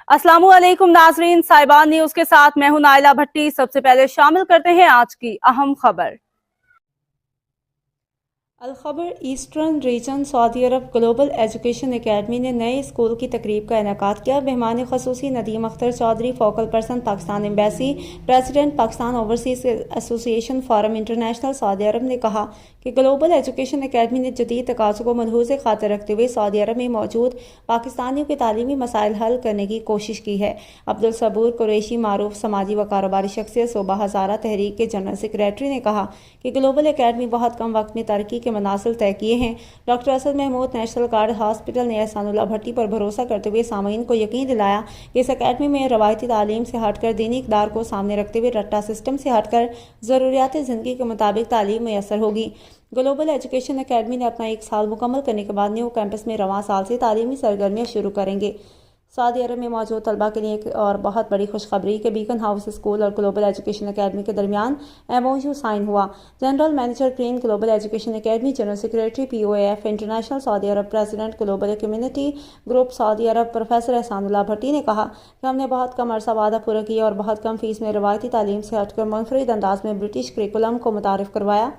अस्सलामु अलैकुम नाजरीन, साहिबान न्यूज के साथ मैं हूं नाइला भट्टी। सबसे पहले शामिल करते हैं आज की अहम खबर। अलखबर ईस्टर्न रीजन सऊदी अरब ग्लोबल एजुकेशन एकेडमी ने नए स्कूल की तकरीब का इनेकाद किया। मेहमान खसूसी Nadeem Akhtar Chaudhary, focal person Pakistan Embassy, president Pakistan Overseas Association Forum International Saudi Arab ने कहा कि ग्लोबल एजुकेशन एकेडमी ने जदीद तकाज़ों को मलहूज़ खातिर रखते हुए सऊदी अरब में मौजूद पाकिस्तानियों के तालीमी मसाइल हल करने की कोशिश की है। अब्दुल सबूर कुरैशी, मारूफ समाजी व कारोबारी शख्सियत, सूबा हज़ारा तहरीक के जनरल सेक्रेटरी ने कहा कि ग्लोबल एकेडमी बहुत कम वक्त में तरक्की के मनासिल तय किए हैं। Doctor Asad Mahmood national guard hospital ने एहसानुल्लाह भट्टी पर भरोसा करते हुए सामीन को यकीन दिलाया कि इस अकेडमी में रवायती तालीम से हटकर दीनी इक़दार को सामने रखते हुए रट्टा सिस्टम से हटकर ज़रूरियात ज़िंदगी के मुताबिक तालीम मैसर होगी। ग्लोबल एजुकेशन एकेडमी ने अपना 1 साल मुकम्मल करने के बाद न्यू कैंपस में रवां साल से तालीमी सरगर्मियाँ शुरू करेंगे। सऊदी अरब में मौजूद तलबा के लिए एक और बहुत बड़ी खुशखबरी के बीकन हाउस स्कूल और ग्लोबल एजुकेशन एकेडमी के दरमियान एमओयू साइन हुआ। General manager Green Global Education Academy, general secretary POAF International Saudi Arab, president Global Community Group Saudi Arab professor Ehsanullah Bhatti ने कहा कि हमने बहुत कम अरसा वादा पूरा किया और बहुत कम फीस में रवायती तालीम से हटकर मुनफरिद अंदाज में ब्रिटिश करिकुलम को मुतारिफ करवाया।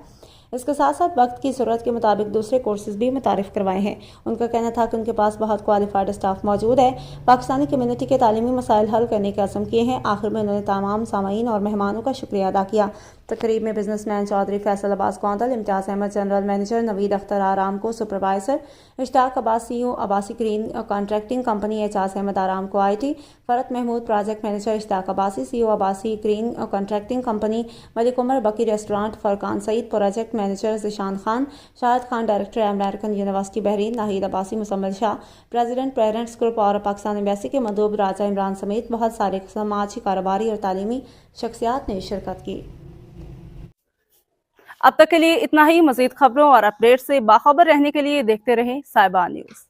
इसके साथ साथ वक्त की ज़रूरत के मुताबिक दूसरे कोर्सेज भी मुतारिफ करवाए हैं। उनका कहना था कि उनके पास बहुत क्वालिफाइड स्टाफ मौजूद है, पाकिस्तानी कम्युनिटी के तालीमी मसाइल हल करने के अज़म किए हैं। आखिर में उन्होंने तमाम सामाईन और मेहमानों का शुक्रिया अदा किया। तकरीब में businessman Chaudhry Faisal Abbas Kaundal, Imtiaz Ahmed general manager, Naveed Akhtar Aramco supervisor, Ishtaq Abbas CEO Abbasi Green Contracting Company, Ejaz Ahmed Aramco IT, Farhat Mahmood project manager, Ishtaq Abbasi CEO Abbasi Green Contracting Company, Malik Umar Baqi restaurant, Furqan Saeed project manager, Zeeshan Khan, Shahid Khan director American University Bahrain, Nahid Abbasi Musammil Shah president parents group और पाकिस्तान एम्बेसी के मंदूब राजा इमरान समेत बहुत सारे समाजी, कारोबारी और तालीमी शख्सियात ने शिरकत की। अब तक के लिए इतना ही। मज़ीद खबरों और अपडेट से बाखबर रहने के लिए देखते रहें साहिबान न्यूज़।